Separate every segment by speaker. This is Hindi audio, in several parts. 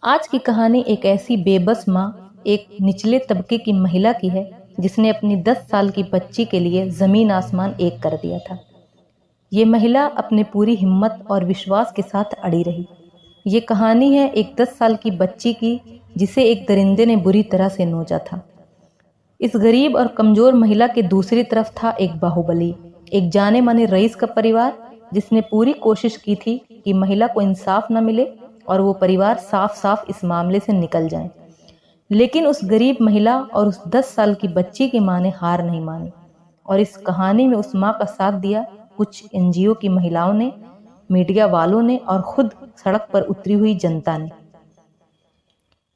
Speaker 1: आज की कहानी एक ऐसी बेबस माँ, एक निचले तबके की महिला की है जिसने अपनी 10 साल की बच्ची के लिए जमीन आसमान एक कर दिया था। ये महिला अपने पूरी हिम्मत और विश्वास के साथ अड़ी रही। ये कहानी है एक 10 साल की बच्ची की जिसे एक दरिंदे ने बुरी तरह से नोचा था। इस गरीब और कमजोर महिला के दूसरी तरफ था एक बाहुबली, एक जाने माने रईस का परिवार जिसने पूरी कोशिश की थी कि महिला को इंसाफ न मिले और वो परिवार साफ साफ इस मामले से निकल जाए। लेकिन उस गरीब महिला और उस 10 साल की बच्ची की माँ ने हार नहीं मानी और इस कहानी में उस माँ का साथ दिया कुछ एनजीओ की महिलाओं ने, मीडिया वालों ने और खुद सड़क पर उतरी हुई जनता ने।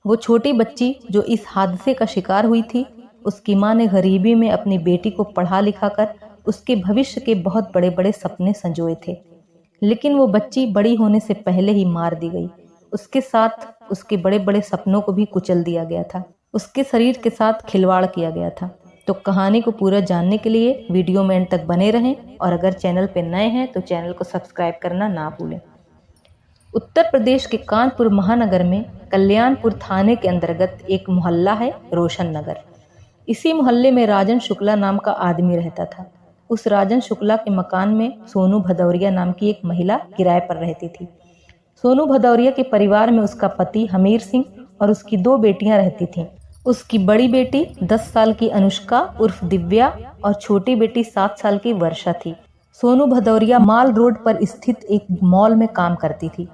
Speaker 1: वो छोटी बच्ची जो इस हादसे का शिकार हुई थी, उसकी माँ ने गरीबी में अपनी बेटी को पढ़ा लिखा कर उसके भविष्य के बहुत बड़े बड़े सपने संजोए थे। लेकिन वो बच्ची बड़ी होने से पहले ही मार दी गई। उसके साथ उसके बड़े बड़े सपनों को भी कुचल दिया गया था। उसके शरीर के साथ खिलवाड़ किया गया था। तो कहानी को पूरा जानने के लिए वीडियो में एंड तक बने रहें और अगर चैनल पर नए हैं तो चैनल को सब्सक्राइब करना ना भूलें। उत्तर प्रदेश के कानपुर महानगर में कल्याणपुर थाने के अंतर्गत एक मोहल्ला है रोशन नगर। इसी मोहल्ले में राजन शुक्ला नाम का आदमी रहता था। उस राजन शुक्ला के मकान में सोनू भदौरिया नाम की एक महिला किराए पर रहती थी। सोनू भदौरिया के परिवार में उसका पति हमीर सिंह और उसकी 2 बेटियां रहती थीं। उसकी बड़ी बेटी 10 साल की अनुष्का उर्फ दिव्या और छोटी बेटी 7 साल की वर्षा थी। सोनू भदौरिया माल रोड पर स्थित एक मॉल में काम करती थी।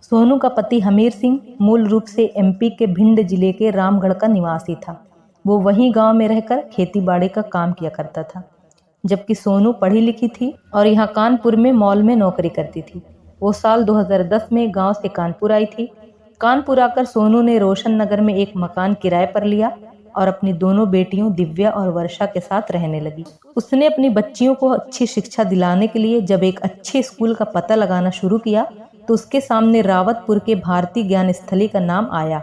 Speaker 1: सोनू का पति हमीर सिंह मूल रूप से एमपी के भिंड जिले के रामगढ़ का निवासी था। वो वहीं गांव में रहकर खेती बाड़ी का काम किया करता था, जबकि सोनू पढ़ी लिखी थी और यहाँ कानपुर में मॉल में नौकरी करती थी। वो साल 2010 में गांव से कानपुर आई थी। कानपुर आकर सोनू ने रोशन नगर में एक मकान किराए पर लिया और अपनी दोनों बेटियों दिव्या और वर्षा के साथ रहने लगी। उसने अपनी बच्चियों को अच्छी शिक्षा दिलाने के लिए जब एक अच्छे स्कूल का पता लगाना शुरू किया तो उसके सामने रावतपुर के भारतीय ज्ञान स्थली का नाम आया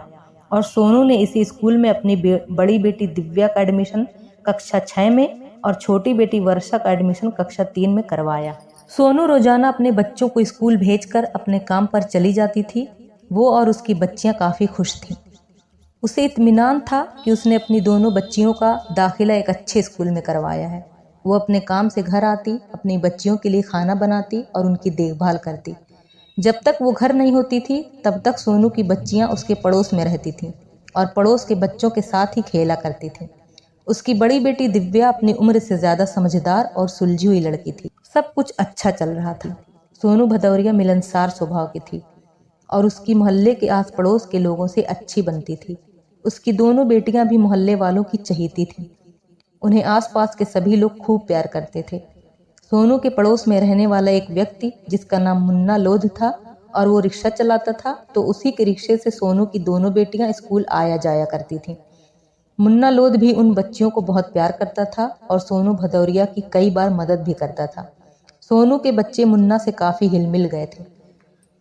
Speaker 1: और सोनू ने इसी स्कूल में अपनी बड़ी बेटी दिव्या का एडमिशन कक्षा 6 में और छोटी बेटी वर्षा का एडमिशन कक्षा 3 में करवाया। सोनू रोजाना अपने बच्चों को स्कूल भेजकर अपने काम पर चली जाती थी। वो और उसकी बच्चियां काफ़ी खुश थीं। उसे इत्मीनान था कि उसने अपनी दोनों बच्चियों का दाखिला एक अच्छे स्कूल में करवाया है। वो अपने काम से घर आती, अपनी बच्चियों के लिए खाना बनाती और उनकी देखभाल करती। जब तक वो घर नहीं होती थी तब तक सोनू की बच्चियां उसके पड़ोस में रहती थीं और पड़ोस के बच्चों के साथ ही खेला करती थीं। उसकी बड़ी बेटी दिव्या अपनी उम्र से ज़्यादा समझदार और सुलझी हुई लड़की थी। सब कुछ अच्छा चल रहा था। सोनू भदौरिया मिलनसार स्वभाव की थी और उसकी मोहल्ले के आस पड़ोस के लोगों से अच्छी बनती थी। उसकी दोनों बेटियां भी मोहल्ले वालों की चहेती थीं। उन्हें आसपास के सभी लोग खूब प्यार करते थे। सोनू के पड़ोस में रहने वाला एक व्यक्ति जिसका नाम मुन्ना लोध था और वो रिक्शा चलाता था, तो उसी के रिक्शे से सोनू की दोनों बेटियां स्कूल आया जाया करती थीं। मुन्ना लोध भी उन बच्चियों को बहुत प्यार करता था और सोनू भदौरिया की कई बार मदद भी करता था। सोनू के बच्चे मुन्ना से काफ़ी हिलमिल गए थे।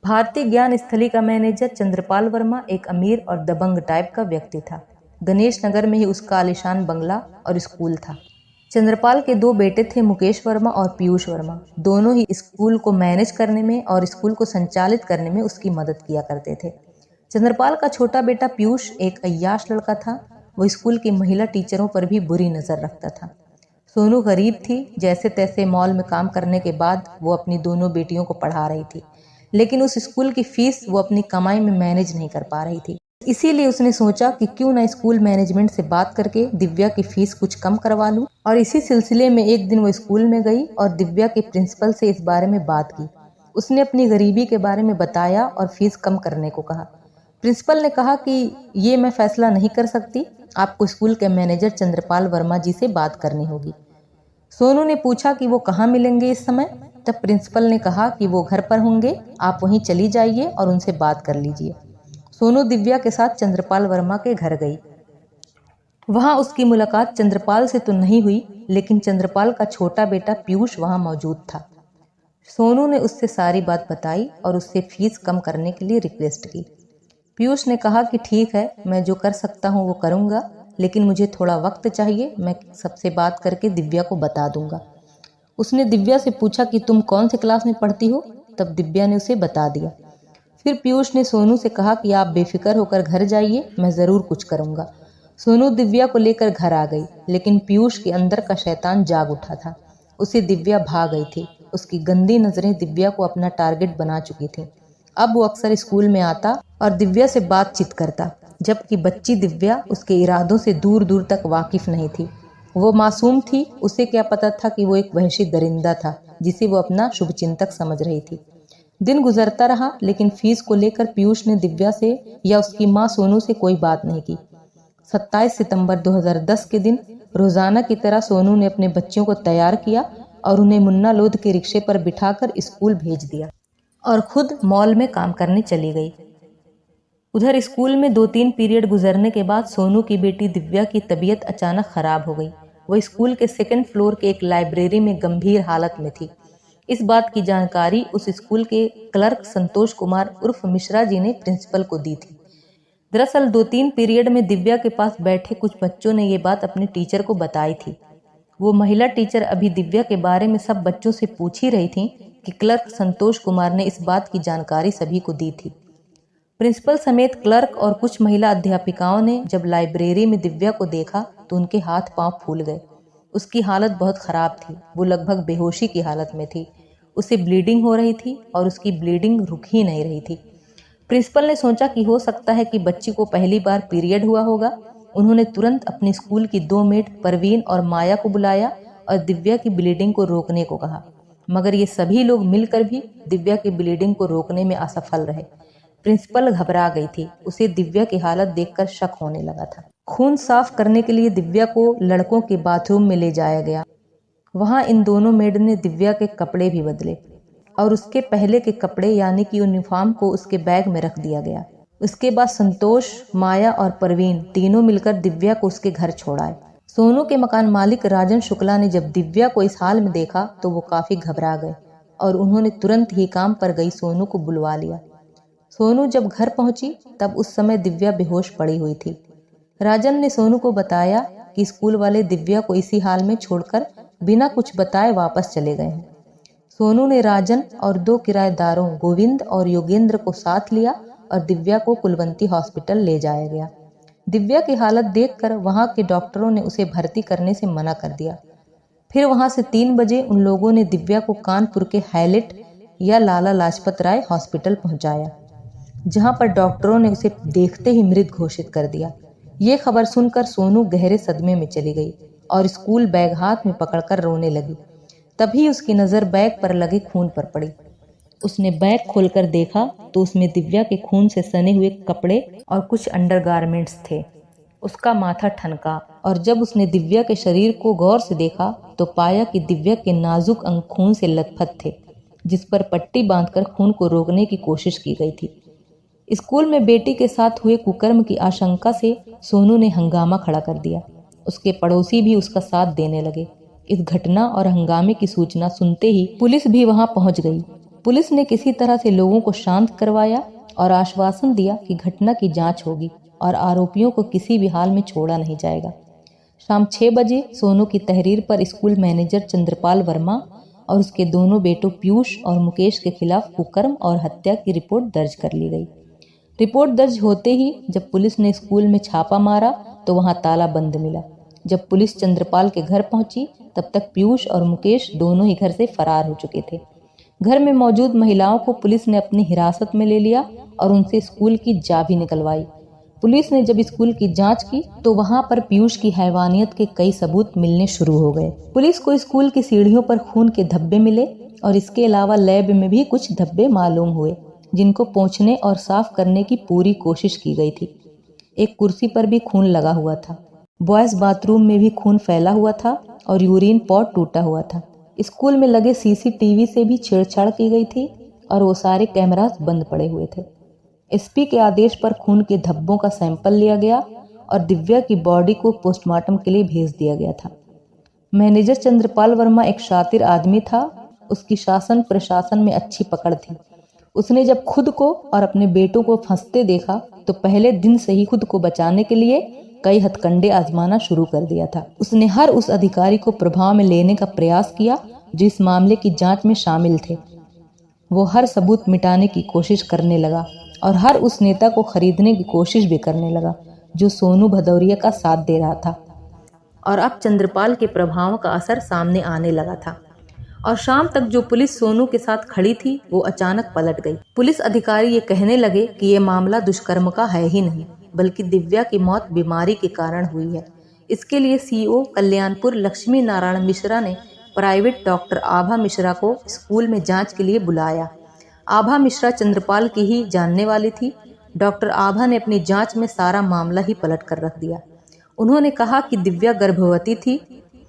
Speaker 1: भारतीय ज्ञान स्थली का मैनेजर चंद्रपाल वर्मा एक अमीर और दबंग टाइप का व्यक्ति था। गणेश नगर में ही उसका आलीशान बंगला और स्कूल था। चंद्रपाल के 2 बेटे थे, मुकेश वर्मा और पीयूष वर्मा। दोनों ही स्कूल को मैनेज करने में और स्कूल को संचालित करने में उसकी मदद किया करते थे। चंद्रपाल का छोटा बेटा पीयूष एक अय्याश लड़का था। वो स्कूल की महिला टीचरों पर भी बुरी नज़र रखता था। सोनू गरीब थी। जैसे तैसे मॉल में काम करने के बाद वो अपनी दोनों बेटियों को पढ़ा रही थी, लेकिन उस स्कूल की फीस वो अपनी कमाई में मैनेज नहीं कर पा रही थी। इसीलिए उसने सोचा कि क्यों ना स्कूल मैनेजमेंट से बात करके दिव्या की फीस कुछ कम करवा लूं। और इसी सिलसिले में एक दिन वो स्कूल में गई और दिव्या के प्रिंसिपल से इस बारे में बात की। उसने अपनी गरीबी के बारे में बताया और फीस कम करने को कहा। प्रिंसिपल ने कहा कि ये मैं फैसला नहीं कर सकती, आपको स्कूल के मैनेजर चंद्रपाल वर्मा जी से बात करनी होगी। सोनू ने पूछा कि वो कहाँ मिलेंगे इस समय। तब प्रिंसिपल ने कहा कि वो घर पर होंगे, आप वहीं चली जाइए और उनसे बात कर लीजिए। सोनू दिव्या के साथ चंद्रपाल वर्मा के घर गई। वहां उसकी मुलाकात चंद्रपाल से तो नहीं हुई, लेकिन चंद्रपाल का छोटा बेटा पीयूष वहां मौजूद था। सोनू ने उससे सारी बात बताई और उससे फीस कम करने के लिए रिक्वेस्ट की। पीयूष ने कहा कि ठीक है, मैं जो कर सकता हूँ वो करूँगा, लेकिन मुझे थोड़ा वक्त चाहिए, मैं सबसे बात करके दिव्या को बता दूंगा। उसने दिव्या से पूछा कि तुम कौन से क्लास में पढ़ती हो। तब दिव्या ने उसे बता दिया। फिर पीयूष ने सोनू से कहा कि आप बेफिक्र होकर घर जाइए, मैं ज़रूर कुछ करूँगा। सोनू दिव्या को लेकर घर आ गई, लेकिन पीयूष के अंदर का शैतान जाग उठा था। उसे दिव्या भा गई थी। उसकी गंदी नज़रें दिव्या को अपना टारगेट बना चुकी थीं। अब वो अक्सर स्कूल में आता और दिव्या से बातचीत करता, जबकि बच्ची दिव्या उसके इरादों से दूर दूर तक वाकिफ नहीं थी। वो मासूम थी, उसे क्या पता था कि वो एक वहशी दरिंदा था जिसे वो अपना शुभचिंतक समझ रही थी। दिन गुजरता रहा, लेकिन फीस को लेकर पीयूष ने दिव्या से या उसकी माँ सोनू से कोई बात नहीं की। 27 सितंबर 2010 के दिन रोजाना की तरह सोनू ने अपने बच्चों को तैयार किया और उन्हें मुन्ना लोध के रिक्शे पर बिठाकर स्कूल भेज दिया और खुद मॉल में काम करने चली गई। उधर स्कूल में 2-3 पीरियड गुजरने के बाद सोनू की बेटी दिव्या की तबीयत अचानक खराब हो गई। वह स्कूल के 2nd फ्लोर के एक लाइब्रेरी में गंभीर हालत में थी। इस बात की जानकारी उस स्कूल के क्लर्क संतोष कुमार उर्फ मिश्रा जी ने प्रिंसिपल को दी थी। दरअसल 2-3 पीरियड में दिव्या के पास बैठे कुछ बच्चों ने ये बात अपने टीचर को बताई थी। वो महिला टीचर अभी दिव्या के बारे में सब बच्चों से पूछ ही रही थी कि क्लर्क संतोष कुमार ने इस बात की जानकारी सभी को दी थी। प्रिंसिपल समेत क्लर्क और कुछ महिला अध्यापिकाओं ने जब लाइब्रेरी में दिव्या को देखा तो उनके हाथ पांव फूल गए। उसकी हालत बहुत खराब थी। वो लगभग बेहोशी की हालत में थी। उसे ब्लीडिंग हो रही थी और उसकी ब्लीडिंग रुक ही नहीं रही थी। प्रिंसिपल ने सोचा कि हो सकता है कि बच्ची को पहली बार पीरियड हुआ होगा। उन्होंने तुरंत अपने स्कूल की 2 मेट परवीन और माया को बुलाया और दिव्या की ब्लीडिंग को रोकने को कहा, मगर ये सभी लोग मिलकर भी दिव्या की ब्लीडिंग को रोकने में असफल रहे। प्रिंसिपल घबरा गई थी। उसे दिव्या की हालत देखकर शक होने लगा था। खून साफ करने के लिए दिव्या को लड़कों के बाथरूम में ले जाया गया। वहां इन दोनों मेड ने दिव्या के कपड़े भी बदले और उसके पहले के कपड़े यानी कि यूनिफॉर्म को उसके बैग में रख दिया गया। उसके बाद संतोष, माया और परवीन तीनों मिलकर दिव्या को उसके घर छोड़ाए। सोनू के मकान मालिक राजन शुक्ला ने जब दिव्या को इस हाल में देखा तो वो काफी घबरा गए और उन्होंने तुरंत ही काम पर गई सोनू को बुलवा लिया। सोनू जब घर पहुंची तब उस समय दिव्या बेहोश पड़ी हुई थी। राजन ने सोनू को बताया कि स्कूल वाले दिव्या को इसी हाल में छोड़कर बिना कुछ बताए वापस चले गए हैं। सोनू ने राजन और 2 किराएदारों गोविंद और योगेंद्र को साथ लिया और दिव्या को कुलवंती हॉस्पिटल ले जाया गया। दिव्या की हालत देखकर वहां के डॉक्टरों ने उसे भर्ती करने से मना कर दिया। फिर वहां से 3 बजे उन लोगों ने दिव्या को कानपुर के हैलेट या लाला लाजपत राय हॉस्पिटल पहुंचाया, जहां पर डॉक्टरों ने उसे देखते ही मृत घोषित कर दिया। ये खबर सुनकर सोनू गहरे सदमे में चली गई और स्कूल बैग हाथ में पकड़कर रोने लगी। तभी उसकी नज़र बैग पर लगे खून पर पड़ी। उसने बैग खोलकर देखा तो उसमें दिव्या के खून से सने हुए कपड़े और कुछ अंडरगारमेंट्स थे। उसका माथा ठनका और जब उसने दिव्या के शरीर को गौर से देखा तो पाया कि दिव्या के नाजुक अंग खून से लथपथ थे, जिस पर पट्टी बांधकर खून को रोकने की कोशिश की गई थी। स्कूल में बेटी के साथ हुए कुकर्म की आशंका से सोनू ने हंगामा खड़ा कर दिया। उसके पड़ोसी भी उसका साथ देने लगे। इस घटना और हंगामे की सूचना सुनते ही पुलिस भी वहां पहुंच गई। पुलिस ने किसी तरह से लोगों को शांत करवाया और आश्वासन दिया कि घटना की जांच होगी और आरोपियों को किसी भी हाल में छोड़ा नहीं जाएगा। शाम 6 बजे सोनू की तहरीर पर स्कूल मैनेजर चंद्रपाल वर्मा और उसके दोनों बेटों पीयूष और मुकेश के खिलाफ कुकर्म और हत्या की रिपोर्ट दर्ज कर ली गई। रिपोर्ट दर्ज होते ही जब पुलिस ने स्कूल में छापा मारा तो वहां ताला बंद मिला। जब पुलिस चंद्रपाल के घर पहुंची तब तक पीयूष और मुकेश दोनों ही घर से फरार हो चुके थे। घर में मौजूद महिलाओं को पुलिस ने अपनी हिरासत में ले लिया और उनसे स्कूल की चाबी निकलवाई। पुलिस ने जब स्कूल की जांच की तो वहां पर पीयूष की हैवानियत के कई सबूत मिलने शुरू हो गए। पुलिस को स्कूल की सीढ़ियों पर खून के धब्बे मिले और इसके अलावा लैब में भी कुछ धब्बे मालूम हुए, जिनको पोंछने और साफ करने की पूरी कोशिश की गई थी। एक कुर्सी पर भी खून लगा हुआ था। बॉयज बाथरूम में भी खून फैला हुआ था और यूरिन पॉट टूटा हुआ था। स्कूल में लगे सीसीटीवी से भी छेड़छाड़ की गई थी और वो सारे कैमरास बंद पड़े हुए थे। एसपी के आदेश पर खून के धब्बों का सैंपल लिया गया और दिव्या की बॉडी को पोस्टमार्टम के लिए भेज दिया गया था। मैनेजर चंद्रपाल वर्मा एक शातिर आदमी था। उसकी शासन प्रशासन में अच्छी पकड़ थी। उसने जब खुद को और अपने बेटों को फंसते देखा तो पहले दिन से ही खुद को बचाने के लिए कई हथकंडे आजमाना शुरू कर दिया था। उसने हर उस अधिकारी को प्रभाव में लेने का प्रयास किया जो इस मामले की जांच में शामिल थे। वो हर सबूत मिटाने की कोशिश करने लगा और हर उस नेता को खरीदने की कोशिश भी करने लगा जो सोनू भदौरिया का साथ दे रहा था। और अब चंद्रपाल के प्रभाव का असर सामने आने लगा था और शाम तक जो पुलिस सोनू के साथ खड़ी थी वो अचानक पलट गई। पुलिस अधिकारी ये कहने लगे कि ये मामला दुष्कर्म का है ही नहीं, बल्कि दिव्या की मौत बीमारी के कारण हुई है। इसके लिए सीओ कल्याणपुर लक्ष्मी नारायण मिश्रा ने प्राइवेट डॉक्टर आभा मिश्रा को स्कूल में जांच के लिए बुलाया। आभा मिश्रा चंद्रपाल की ही जानने वाली थी। डॉक्टर आभा ने अपनी जांच में सारा मामला ही पलट कर रख दिया। उन्होंने कहा कि दिव्या गर्भवती थी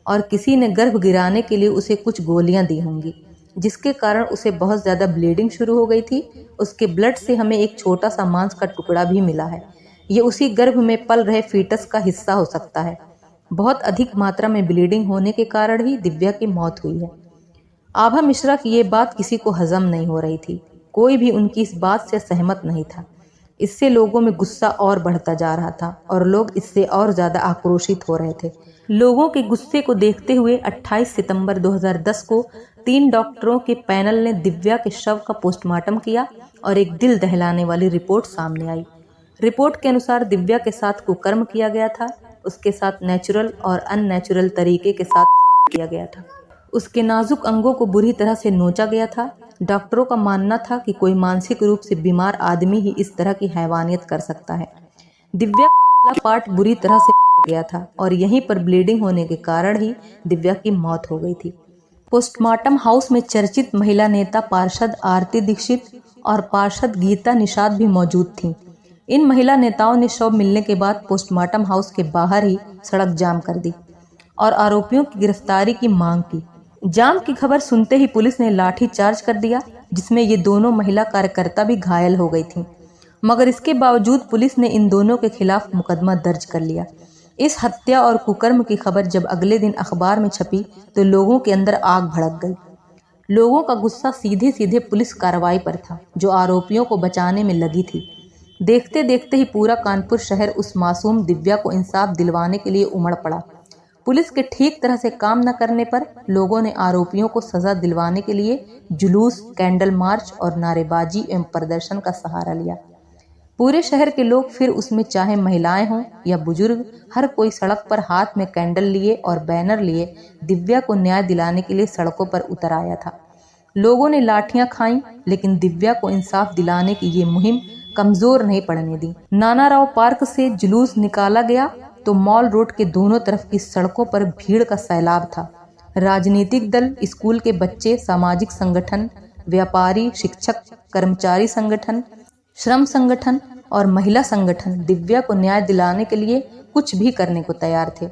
Speaker 1: और किसी ने गर्भ गिराने के लिए उसे कुछ गोलियां दी होंगी, जिसके कारण उसे बहुत ज़्यादा ब्लीडिंग शुरू हो गई थी। उसके ब्लड से हमें एक छोटा सा मांस का टुकड़ा भी मिला है। ये उसी गर्भ में पल रहे फीटस का हिस्सा हो सकता है। बहुत अधिक मात्रा में ब्लीडिंग होने के कारण ही दिव्या की मौत हुई है। आभा मिश्रा की ये बात किसी को हजम नहीं हो रही थी। कोई भी उनकी इस बात से सहमत नहीं था। इससे लोगों में गुस्सा और बढ़ता जा रहा था और लोग इससे और ज़्यादा आक्रोशित हो रहे थे। लोगों के गुस्से को देखते हुए 28 सितंबर 2010 को 3 डॉक्टरों के पैनल ने दिव्या के शव का पोस्टमार्टम किया और एक दिल दहलाने वाली रिपोर्ट सामने आई। रिपोर्ट के अनुसार दिव्या के साथ कुकर्म किया गया था। उसके साथ नेचुरल और अननेचुरल तरीके के साथ किया गया था। उसके नाजुक अंगों को बुरी तरह से नोचा गया था। डॉक्टरों का मानना था कि कोई मानसिक रूप से बीमार आदमी ही इस तरह की हैवानियत कर सकता है। दिव्या का पार्ट बुरी तरह से गया था और यहीं पर ब्लीडिंग होने के कारण ही दिव्या की मौत हो गई थी। पोस्टमार्टम हाउस में चर्चित महिला नेता पार्षद आरती दीक्षित और पार्षद गीता निषाद भी मौजूद थीं। इन महिला नेताओं ने शव मिलने के बाद पोस्टमार्टम हाउस के बाहर ही सड़क जाम कर दी और आरोपियों की गिरफ्तारी की मांग की। जाम की खबर सुनते ही पुलिस ने लाठी चार्ज कर दिया, जिसमें ये दोनों महिला कार्यकर्ता भी घायल हो गई थीं। मगर इसके बावजूद पुलिस ने इन दोनों के खिलाफ मुकदमा दर्ज कर लिया। इस हत्या और कुकर्म की खबर जब अगले दिन अखबार में छपी तो लोगों के अंदर आग भड़क गई। लोगों का गुस्सा सीधे सीधे पुलिस कार्रवाई पर था जो आरोपियों को बचाने में लगी थी। देखते देखते ही पूरा कानपुर शहर उस मासूम दिव्या को इंसाफ दिलवाने के लिए उमड़ पड़ा। पुलिस के ठीक तरह से काम न करने पर लोगों ने आरोपियों को सजा दिलवाने के लिए जुलूस, कैंडल मार्च और नारेबाजी एवं प्रदर्शन का सहारा लिया। पूरे शहर के लोग फिर उसमें चाहे महिलाएं हों या बुजुर्ग, हर कोई सड़क पर हाथ में कैंडल लिए और बैनर लिए दिव्या को न्याय दिलाने के लिए सड़कों पर उतर आया था। लोगों ने लाठियां खाईं, लेकिन दिव्या को इंसाफ दिलाने की ये मुहिम कमजोर नहीं पड़ने दी। नानाराव पार्क से जुलूस निकाला गया तो मॉल रोड के दोनों तरफ की सड़कों पर भीड़ का सैलाब था। राजनीतिक दल, स्कूल के बच्चे, सामाजिक संगठन, व्यापारी, शिक्षक, कर्मचारी संगठन, श्रम संगठन और महिला संगठन दिव्या को न्याय दिलाने के लिए कुछ भी करने को तैयार थे।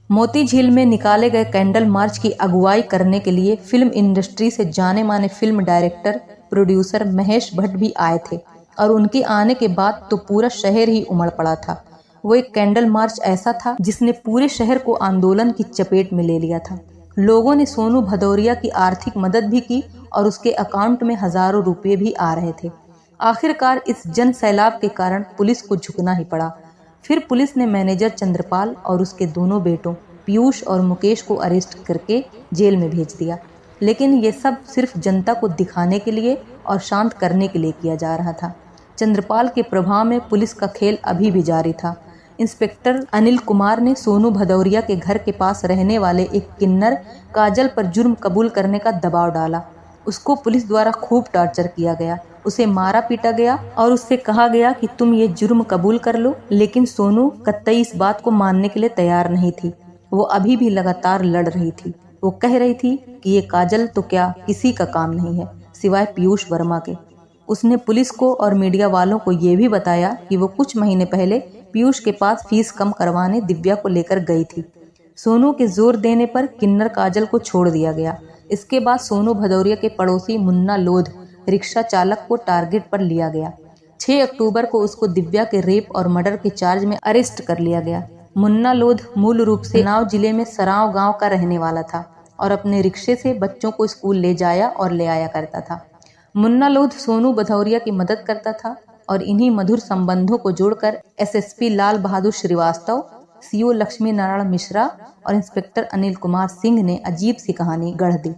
Speaker 1: मोती झील में निकाले गए कैंडल मार्च की अगुवाई करने के लिए फिल्म इंडस्ट्री से जाने माने film director, producer Mahesh Bhatt भी आए थे और उनके आने के बाद तो पूरा शहर ही उमड़ पड़ा था। वो एक कैंडल मार्च ऐसा था जिसने पूरे शहर को आंदोलन की चपेट में ले लिया था। लोगों ने सोनू भदौरिया की आर्थिक मदद भी की और उसके अकाउंट में हजारों रुपए भी आ रहे थे। आखिरकार इस जन सैलाब के कारण पुलिस को झुकना ही पड़ा। फिर पुलिस ने मैनेजर चंद्रपाल और उसके दोनों बेटों पीयूष और मुकेश को अरेस्ट करके जेल में भेज दिया। लेकिन ये सब सिर्फ जनता को दिखाने के लिए और शांत करने के लिए किया जा रहा था। चंद्रपाल के प्रभाव में पुलिस का खेल अभी भी जारी था। इंस्पेक्टर अनिल कुमार ने सोनू भदौरिया के घर के पास रहने वाले एक किन्नर काजल पर जुर्म कबूल करने का दबाव डाला। उसको पुलिस द्वारा खूब टॉर्चर किया गया, उसे मारा पीटा गया और उससे कहा गया कि तुम ये जुर्म कबूल कर लो। लेकिन सोनू कतई इस बात को मानने के लिए तैयार नहीं थी। वो अभी भी लगातार लड़ रही थी। वो कह रही थी कि ये काजल तो क्या किसी का काम नहीं है सिवाय पीयूष वर्मा के। उसने पुलिस को और मीडिया वालों को ये भी बताया कि वो कुछ महीने पहले पीयूष के पास फीस कम करवाने दिव्या को लेकर गई थी। सोनू के जोर देने पर किन्नर काजल को छोड़ दिया गया। इसके बाद सोनू भदौरिया के पड़ोसी मुन्ना लोध रिक्शा चालक को टारगेट पर लिया गया। 6 अक्टूबर को उसको दिव्या के रेप और मर्डर के चार्ज में अरेस्ट कर लिया गया। मुन्ना लोध मूल रूप से उन्नाव जिले में सराव गांव का रहने वाला था और अपने रिक्शे से बच्चों को स्कूल ले जाया और ले आया करता था। मुन्ना लोध सोनू भदौरिया की मदद करता था और इन्हीं मधुर संबंधों को जोड़कर एसएसपी लाल बहादुर श्रीवास्तव, सीओ लक्ष्मी नारायण मिश्रा और इंस्पेक्टर अनिल कुमार सिंह ने अजीब सी कहानी गढ़ दी।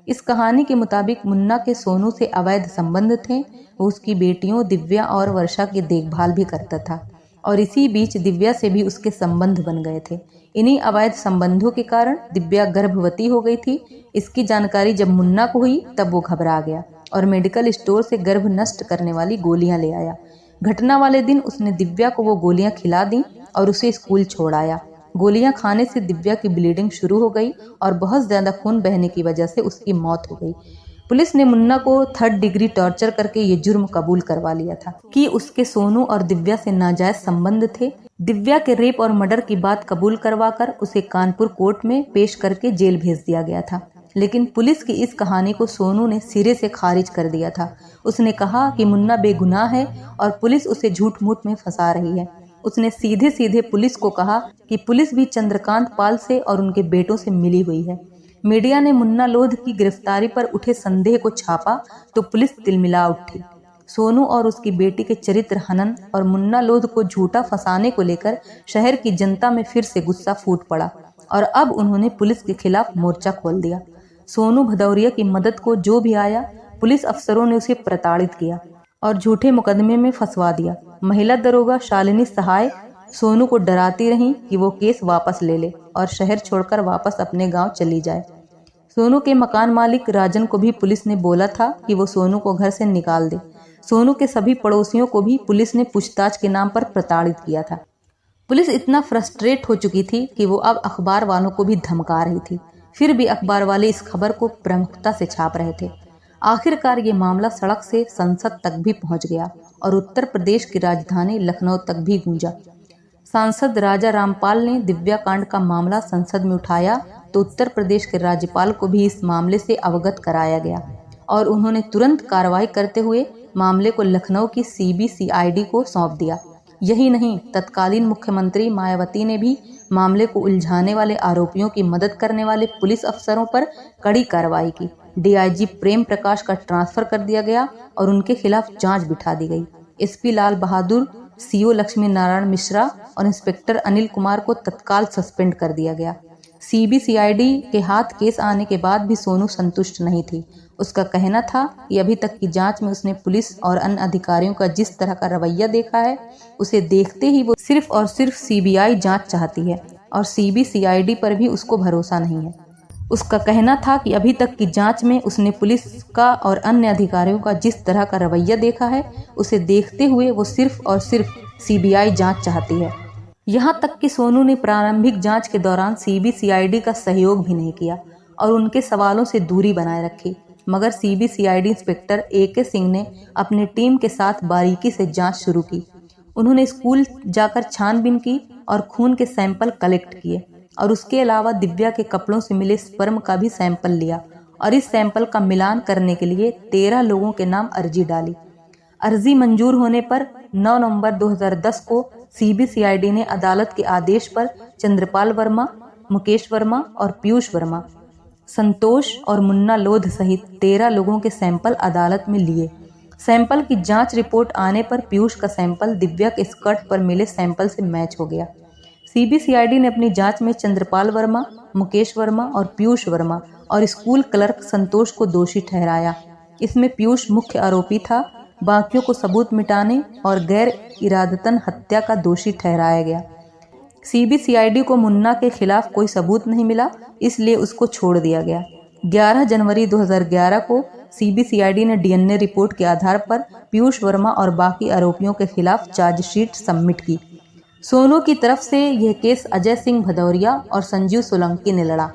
Speaker 1: इस कहानी के मुताबिक मुन्ना के सोनू से अवैध संबंध थे। वो उसकी बेटियों दिव्या और वर्षा की देखभाल भी करता था और इसी बीच दिव्या से भी उसके संबंध बन गए थे। इन्हीं अवैध संबंधों के कारण दिव्या गर्भवती हो गई थी। इसकी जानकारी जब मुन्ना को हुई तब वो घबरा गया और मेडिकल स्टोर से गर्भ नष्ट करने वाली गोलियां ले आया। घटना वाले दिन उसने दिव्या को वो गोलियां खिला दी और उसे स्कूल छोड़ आया। गोलियां खाने से दिव्या की ब्लीडिंग शुरू हो गई और बहुत ज्यादा खून बहने की वजह से उसकी मौत हो गई। पुलिस ने मुन्ना को 3rd डिग्री टॉर्चर करके ये जुर्म कबूल करवा लिया था कि उसके सोनू और दिव्या से नाजायज संबंध थे। दिव्या के रेप और मर्डर की बात कबूल करवाकर उसे कानपुर कोर्ट में पेश करके जेल भेज दिया गया था। लेकिन पुलिस की इस कहानी को सोनू ने सिरे से खारिज कर दिया था। उसने कहा कि मुन्ना बेगुनाह है और पुलिस उसे झूठ मूठ में फंसा रही है। उसने सीधे सीधे पुलिस को कहा कि पुलिस भी चंद्रकांत पाल से और उनके बेटों से मिली हुई है। मीडिया ने मुन्ना लोध की गिरफ्तारी पर उठे संदेह को छापा तो पुलिस तिलमिला उठी। सोनू और उसकी बेटी के चरित्र हनन और मुन्ना लोध को झूठा फंसाने को लेकर शहर की जनता में फिर से गुस्सा फूट पड़ा और अब उन्होंने पुलिस के खिलाफ मोर्चा खोल दिया। सोनू भदौरिया की मदद को जो भी आया, पुलिस अफसरों ने उसे प्रताड़ित किया और झूठे मुकदमे में फंसवा दिया। महिला दरोगा शालिनी सहाय सोनू को डराती रहीं कि वो केस वापस ले ले और शहर छोड़कर वापस अपने गांव चली जाए। सोनू के मकान मालिक राजन को भी पुलिस ने बोला था कि वो सोनू को घर से निकाल दे। सोनू के सभी पड़ोसियों को भी पुलिस ने पूछताछ के नाम पर प्रताड़ित किया था। पुलिस इतना फ्रस्ट्रेट हो चुकी थी कि वो अब अखबार वालों को भी धमका रही थी। फिर भी अखबार वाले इस खबर को प्रमुखता से छाप रहे थे। आखिरकार ये मामला सड़क से संसद तक भी पहुंच गया और उत्तर प्रदेश की राजधानी लखनऊ तक भी गूंजा। सांसद राजा रामपाल ने दिव्या कांड का मामला संसद में उठाया तो उत्तर प्रदेश के राज्यपाल को भी इस मामले से अवगत कराया गया और उन्होंने तुरंत कार्रवाई करते हुए मामले को लखनऊ की CBCID को सौंप दिया। यही नहीं, तत्कालीन मुख्यमंत्री मायावती ने भी मामले को उलझाने वाले आरोपियों की मदद करने वाले पुलिस अफसरों पर कड़ी कार्रवाई की। DIG प्रेम प्रकाश का ट्रांसफर कर दिया गया और उनके खिलाफ जांच बिठा दी गई। SP लाल बहादुर, CO लक्ष्मी नारायण मिश्रा और इंस्पेक्टर अनिल कुमार को तत्काल सस्पेंड कर दिया गया। CBCID के हाथ केस आने के बाद भी सोनू संतुष्ट नहीं थी। उसका कहना था कि अभी तक की जांच में उसने पुलिस और अन्य अधिकारियों का जिस तरह का रवैया देखा है, उसे देखते ही वो सिर्फ और सिर्फ CBI जांच चाहती है और CBCID पर भी उसको भरोसा नहीं है। उसका कहना था कि अभी तक की जांच में उसने पुलिस का और अन्य अधिकारियों का जिस तरह का रवैया देखा है, उसे देखते हुए वो सिर्फ और सिर्फ CBI जांच चाहती है। यहाँ तक कि सोनू ने प्रारंभिक जांच के दौरान CBCID का सहयोग भी नहीं किया और उनके सवालों से दूरी बनाए रखी। मगर CBCID इंस्पेक्टर AK सिंह ने अपनी टीम के साथ बारीकी से जांच शुरू की। उन्होंने स्कूल जाकर छानबीन की और खून के सैंपल कलेक्ट किए और उसके अलावा दिव्या के कपड़ों से मिले स्पर्म का भी सैंपल लिया और इस सैंपल का मिलान करने के लिए 13 लोगों के नाम अर्जी डाली। अर्जी मंजूर होने पर 9 नवंबर 2010 को CBCID ने अदालत के आदेश पर चंद्रपाल वर्मा, मुकेश वर्मा और पीयूष वर्मा, संतोष और मुन्ना लोध सहित 13 लोगों के सैंपल अदालत में लिए। सैंपल की जांच रिपोर्ट आने पर पीयूष का सैंपल दिव्या के स्कर्ट पर मिले सैंपल से मैच हो गया। CBCID ने अपनी जांच में चंद्रपाल वर्मा, मुकेश वर्मा और पीयूष वर्मा और स्कूल क्लर्क संतोष को दोषी ठहराया। इसमें पीयूष मुख्य आरोपी था। बाकियों को सबूत मिटाने और गैर इरादतन हत्या का दोषी ठहराया गया। CBCID को मुन्ना के खिलाफ कोई सबूत नहीं मिला, इसलिए उसको छोड़ दिया गया। 11 जनवरी 2011 को CBCID ने DNA रिपोर्ट के आधार पर पीयूष वर्मा और बाकी आरोपियों के खिलाफ चार्जशीट सबमिट की। सोनू की तरफ से यह केस अजय सिंह भदौरिया और संजीव सोलंकी ने लड़ा।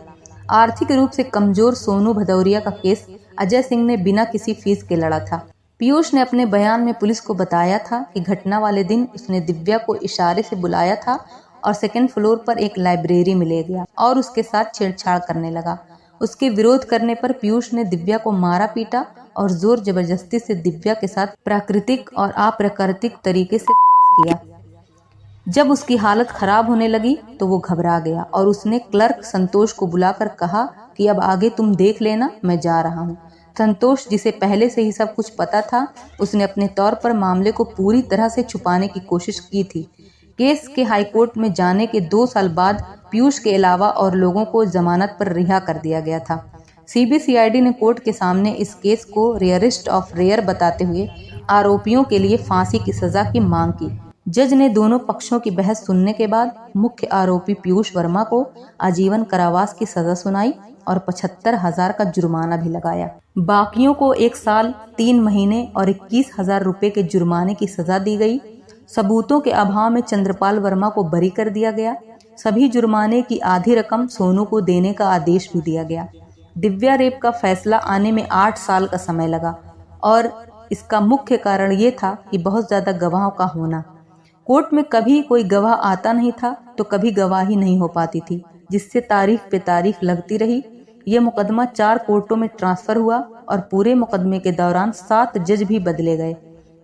Speaker 1: आर्थिक रूप से कमजोर सोनू भदौरिया का केस अजय सिंह ने बिना किसी फीस के लड़ा था। पीयूष ने अपने बयान में पुलिस को बताया था कि घटना वाले दिन उसने दिव्या को इशारे से बुलाया था और 2nd फ्लोर पर एक लाइब्रेरी में ले गया और उसके साथ छेड़छाड़ करने लगा। उसके विरोध करने पर पीयूष ने दिव्या को मारा पीटा और जोर जबरदस्ती से दिव्या के साथ प्राकृतिक और अप्राकृतिक तरीके से किया। जब उसकी हालत खराब होने लगी तो वो घबरा गया और उसने क्लर्क संतोष को बुलाकर कहा कि अब आगे तुम देख लेना, मैं जा रहा हूँ। संतोष, जिसे पहले से ही सब कुछ पता था, उसने अपने तौर पर मामले को पूरी तरह से छुपाने की कोशिश की थी। केस के हाईकोर्ट में जाने के 2 साल बाद पीयूष के अलावा और लोगों को जमानत पर रिहा कर दिया गया था। सीबीसीआईडी ने कोर्ट के सामने इस केस को रेयरेस्ट ऑफ रेयर बताते हुए आरोपियों के लिए फांसी की सजा की मांग की। जज ने दोनों पक्षों की बहस सुनने के बाद मुख्य आरोपी पीयूष वर्मा को आजीवन कारावास की सजा सुनाई और 75,000 का जुर्माना भी लगाया। बाकियों को 1 साल 3 महीने और 21,000 रुपए के जुर्माने की सजा दी गई। सबूतों के अभाव में चंद्रपाल वर्मा को बरी कर दिया गया। सभी जुर्माने की आधी रकम सोनू को देने का आदेश भी दिया गया। दिव्या रेप का फैसला आने में 8 साल का समय लगा और इसका मुख्य कारण ये था कि बहुत ज्यादा गवाहों का होना। कोर्ट में कभी कोई गवाह आता नहीं था तो कभी गवाही नहीं हो पाती थी, जिससे तारीख पे तारीख लगती रही। यह मुकदमा 4 कोर्टों में ट्रांसफर हुआ और पूरे मुकदमे के दौरान 7 जज भी बदले गए।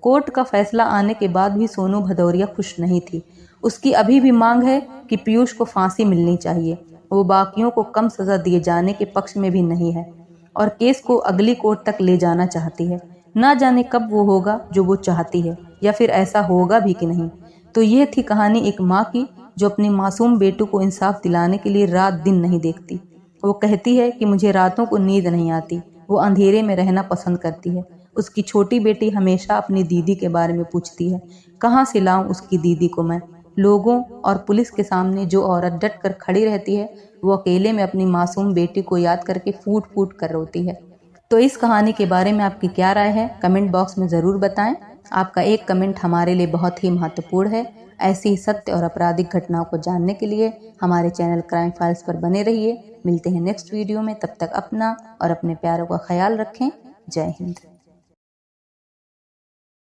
Speaker 1: कोर्ट का फैसला आने के बाद भी सोनू भदौरिया खुश नहीं थी। उसकी अभी भी मांग है कि पीयूष को फांसी मिलनी चाहिए। वो बाकियों को कम सजा दिए जाने के पक्ष में भी नहीं है और केस को अगली कोर्ट तक ले जाना चाहती है। ना जाने कब वो होगा जो वो चाहती है, या फिर ऐसा होगा भी कि नहीं। तो यह थी कहानी एक माँ की जो अपने मासूम बेटू को इंसाफ दिलाने के लिए रात दिन नहीं देखती। वो कहती है कि मुझे रातों को नींद नहीं आती, वो अंधेरे में रहना पसंद करती है। उसकी छोटी बेटी हमेशा अपनी दीदी के बारे में पूछती है, कहाँ से लाऊं उसकी दीदी को मैं। लोगों और पुलिस के सामने जो औरत डट कर खड़ी रहती है, वो अकेले में अपनी मासूम बेटी को याद करके फूट फूट कर रोती है। तो इस कहानी के बारे में आपकी क्या राय है, कमेंट बॉक्स में ज़रूर बताएं। आपका एक कमेंट हमारे लिए बहुत ही महत्वपूर्ण है। ऐसी ही सत्य और आपराधिक घटनाओं को जानने के लिए हमारे चैनल क्राइम फाइल्स पर बने रहिए। मिलते हैं नेक्स्ट वीडियो में, तब तक अपना और अपने प्यारों का ख्याल रखें। जय हिंद।